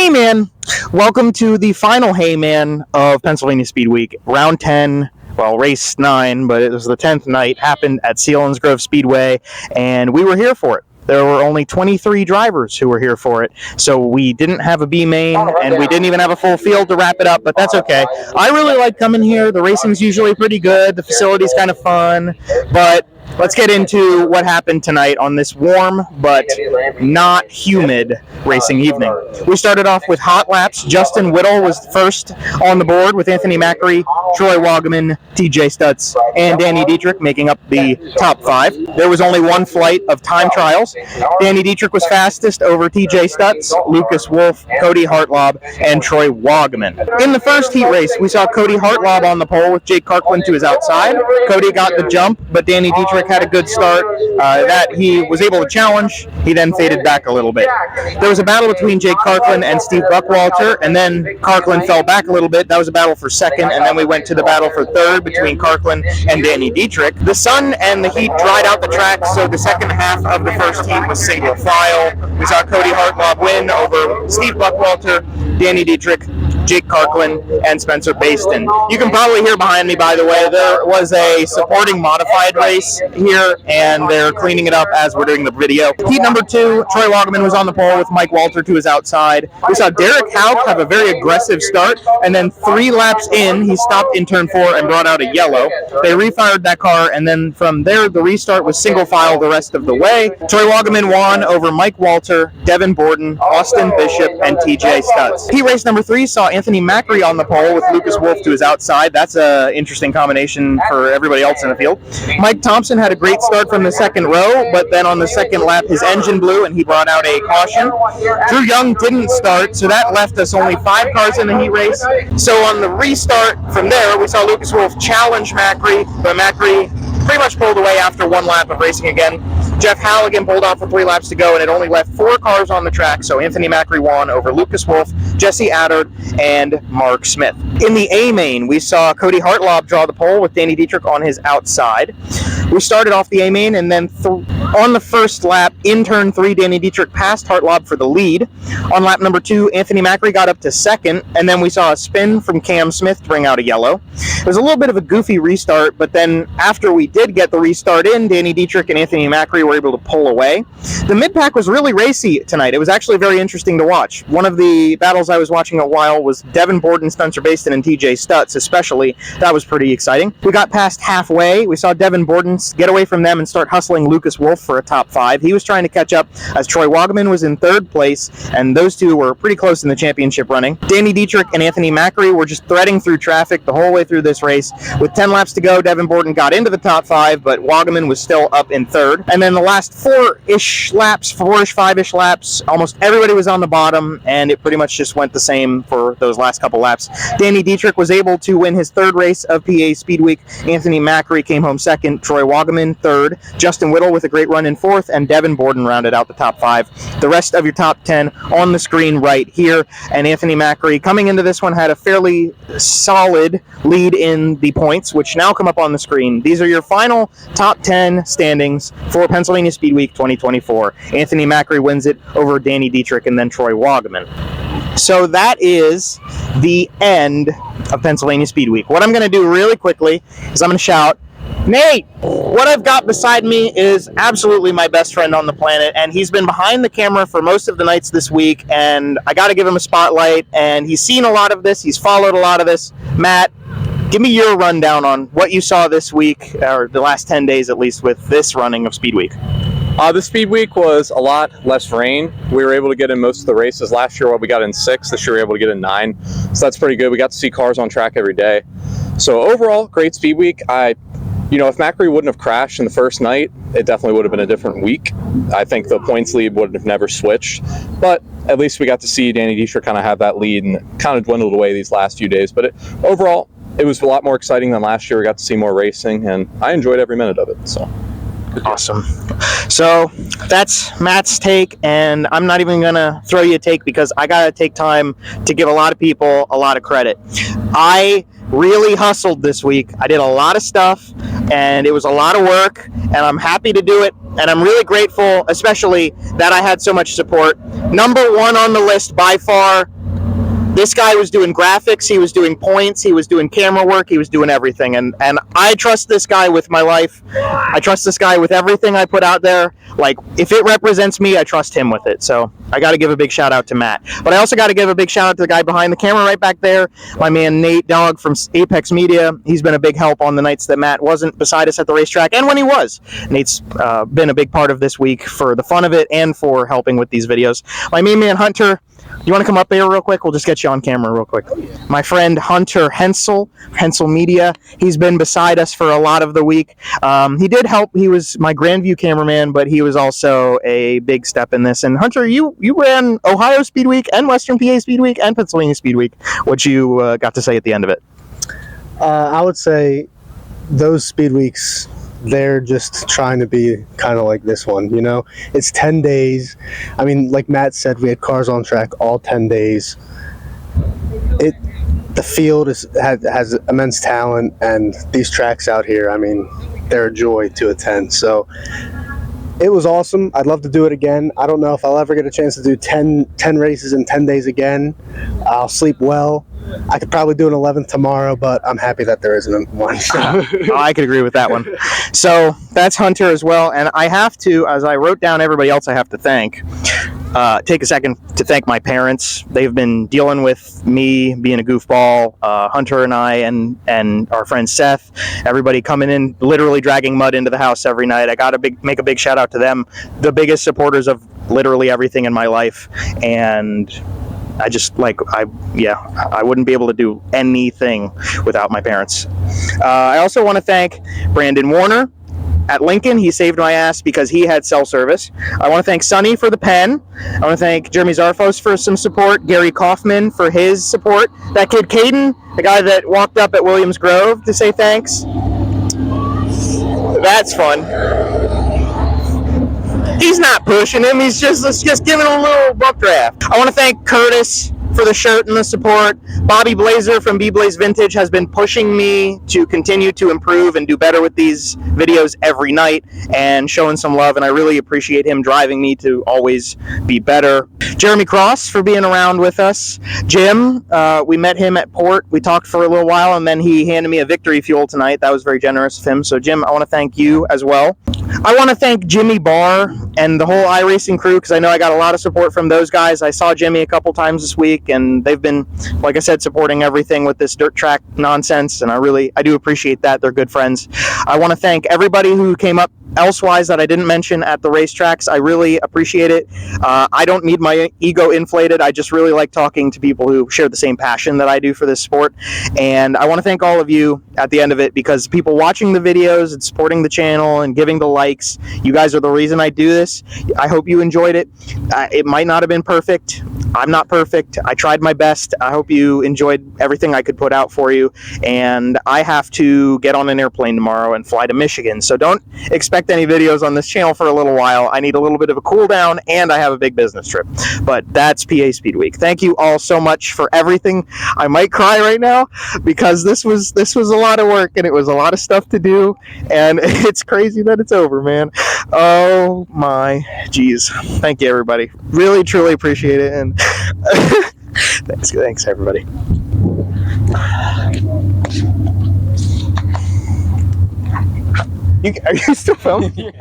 Hey man, welcome to the final Hey Man of Pennsylvania Speedweek. Round 10, well, race 9, but it was the 10th night, happened at Selinsgrove Speedway, and we were here for it. There were only 23 drivers who were here for it, so we didn't have a B main, and we didn't even have a full field to wrap it up, but that's okay. I really like coming here. The racing's usually pretty good. The facility's kind of fun, but let's get into what happened tonight on this warm but not humid racing evening. We started off with hot laps. Justin Whittle was first on the board with Anthony Macri, Troy Wagaman, TJ Stutz, and Danny Dietrich making up the top 5. There was only one flight of time trials. Danny Dietrich was fastest over TJ Stutz, Lucas Wolf, Cody Hartlob, and Troy Wagaman. In the first heat race, we saw Cody Hartlob on the pole with Jake Kirkland to his outside. Cody got the jump, but Danny Dietrich had a good start that he was able to challenge. He then faded back a little bit. There was a battle between Jake Kirkland and Steve Buckwalter, and then Kirkland fell back a little bit. That was a battle for second, and then we went to the battle for third between Kirkland and Danny Dietrich. The sun and the heat dried out the track, so the second half of the first heat was single file. We saw Cody Hartlob win over Steve Buckwalter, Danny Dietrich, Jake Kirkland, and Spencer Baston. You can probably hear behind me, by the way, there was a supporting modified race here, and they're cleaning it up as we're doing the video. Heat number 2, Troy Wagaman was on the pole with Mike Walter to his outside. We saw Derek Houck have a very aggressive start, and then 3 laps in, he stopped in turn 4 and brought out a yellow. They refired that car, and then from there, the restart was single file the rest of the way. Troy Wagaman won over Mike Walter, Devin Borden, Austin Bishop, and TJ Stutz. Heat race number 3 saw Anthony Macri on the pole with Lucas Wolf to his outside. That's an interesting combination for everybody else in the field. Mike Thompson had a great start from the second row, but then on the second lap, his engine blew and he brought out a caution. Drew Young didn't start, so that left us only 5 cars in the heat race. So on the restart from there, we saw Lucas Wolf challenge Macri, but Macri pretty much pulled away after 1 lap of racing again. Jeff Halligan pulled off with 3 laps to go, and it only left 4 cars on the track, so Anthony Macri won over Lucas Wolf, Jesse Adard, and Mark Smith. In the A main, we saw Cody Hartlob draw the pole with Danny Dietrich on his outside. We started off the A main, and then on the first lap, in turn 3, Danny Dietrich passed Hartlob for the lead. On lap number 2, Anthony Macri got up to second, and then we saw a spin from Cam Smith to bring out a yellow. It was a little bit of a goofy restart, but then after we did get the restart in, Danny Dietrich and Anthony Macri were able to pull away. The mid-pack was really racy tonight. It was actually very interesting to watch. One of the battles I was watching a while was Devin Borden, Spencer Baston, and TJ Stutz especially. That was pretty exciting. We got past halfway. We saw Devin Borden get away from them and start hustling Lucas Wolf for a top 5. He was trying to catch up as Troy Wagaman was in 3rd place, and those two were pretty close in the championship running. Danny Dietrich and Anthony Macri were just threading through traffic the whole way through this race. With 10 laps to go, Devin Borden got into the top 5, but Wagaman was still up in 3rd. And then the last 4-ish laps, 5-ish laps, almost everybody was on the bottom, and it pretty much just went the same for those last couple laps. Danny Dietrich was able to win his 3rd race of PA Speedweek. Anthony Macri came home 2nd, Troy Wagaman 3rd, Justin Whittle with a great run in 4th, and Devin Borden rounded out the top 5. The rest of your top 10 on the screen right here, and Anthony Macri coming into this one had a fairly solid lead in the points, which now come up on the screen. These are your final top 10 standings for Pennsylvania Speedweek 2024. Anthony Macri wins it over Danny Dietrich and then Troy Wagaman. So that is the end of Pennsylvania Speedweek. What I'm going to do really quickly is I'm going to shout, Nate! What I've got beside me is absolutely my best friend on the planet, and he's been behind the camera for most of the nights this week, and I got to give him a spotlight, and he's seen a lot of this, he's followed a lot of this. Matt, give me your rundown on what you saw this week, or the last 10 days at least, with this running of Speed Week. The Speed Week was a lot less rain. We were able to get in most of the races. Last year, we got in 6. This year, we were able to get in 9. So that's pretty good. We got to see cars on track every day. So overall, great Speed Week. If Macri wouldn't have crashed in the first night, it definitely would have been a different week. I think the points lead would have never switched. But at least we got to see Danny Dietrich kind of have that lead, and it kind of dwindled away these last few days. But overall, it was a lot more exciting than last year. We got to see more racing, and I enjoyed every minute of it. So. Awesome. So that's Matt's take, and I'm not even going to throw you a take because I got to take time to give a lot of people a lot of credit. I really hustled this week. I did a lot of stuff, and it was a lot of work, and I'm happy to do it, and I'm really grateful, especially that I had so much support. Number one on the list by far, This guy was doing graphics, he was doing points, he was doing camera work, he was doing everything. And I trust this guy with my life. I trust this guy with everything I put out there. Like, if it represents me, I trust him with it. So I got to give a big shout out to Matt. But I also got to give a big shout out to the guy behind the camera right back there, my man Nate Dogg from Apex Media. He's been a big help on the nights that Matt wasn't beside us at the racetrack, and when he was. Nate's been a big part of this week for the fun of it and for helping with these videos. My main man Hunter, you want to come up here real quick? We'll just get you on camera real quick. My friend Hunter Hensel Media. He's been beside us for a lot of the week. He did help. He was my Grandview cameraman, but he was also a big step in this. And Hunter, you ran Ohio Speedweek and Western PA Speedweek and Pennsylvania Speedweek. What you got to say at the end of it? I would say those speed weeks, they're just trying to be kind of like this one, you know? It's 10 days. I mean, like Matt said, we had cars on track all 10 days. The field has immense talent, and these tracks out here, I mean, they're a joy to attend. So it was awesome. I'd love to do it again. I don't know if I'll ever get a chance to do 10 races in 10 days again. I'll sleep well. I could probably do an 11th tomorrow, but I'm happy that there isn't one. I could agree with that one. So that's Hunter as well. And I have to, as I wrote down everybody else I have to thank, take a second to thank my parents. They've been dealing with me being a goofball, Hunter and I, and our friend Seth, everybody coming in, literally dragging mud into the house every night. I got to make a big shout out to them, the biggest supporters of literally everything in my life. And I just, I wouldn't be able to do anything without my parents. I also want to thank Brandon Warner at Lincoln. He saved my ass because he had cell service. I want to thank Sonny for the pen. I want to thank Jeremy Zarfos for some support, Gary Kaufman for his support, that kid Caden, the guy that walked up at Williams Grove to say thanks. That's fun. He's not pushing him. He's just giving him a little buck draft. I want to thank Curtis for the shirt and the support. Bobby Blazer from B-Blaze Vintage has been pushing me to continue to improve and do better with these videos every night and showing some love, and I really appreciate him driving me to always be better. Jeremy Cross for being around with us. Jim, we met him at Port. We talked for a little while, and then he handed me a victory fuel tonight. That was very generous of him. So Jim, I want to thank you as well. I want to thank Jimmy Barr and the whole iRacing crew, because I know I got a lot of support from those guys. I saw Jimmy a couple times this week, and they've been, like I said, supporting everything with this dirt track nonsense, and I do appreciate that. They're good friends. I want to thank everybody who came up elsewise that I didn't mention at the racetracks. I really appreciate it. I don't need my ego inflated. I just really like talking to people who share the same passion that I do for this sport. And I want to thank all of you at the end of it, because people watching the videos and supporting the channel and giving the likes, you guys are the reason I do this. I hope you enjoyed it. It might not have been perfect. I'm not perfect. I tried my best. I hope you enjoyed everything I could put out for you. And I have to get on an airplane tomorrow and fly to Michigan. So don't expect any videos on this channel for a little while. I need a little bit of a cool down, and I have a big business trip. But that's PA Speed Week. Thank you all so much for everything. I might cry right now because this was a lot of work, and it was a lot of stuff to do, and it's crazy that it's over, man. Oh my geez. Thank you, everybody. Really, truly appreciate it. And thanks everybody. Are you still filming?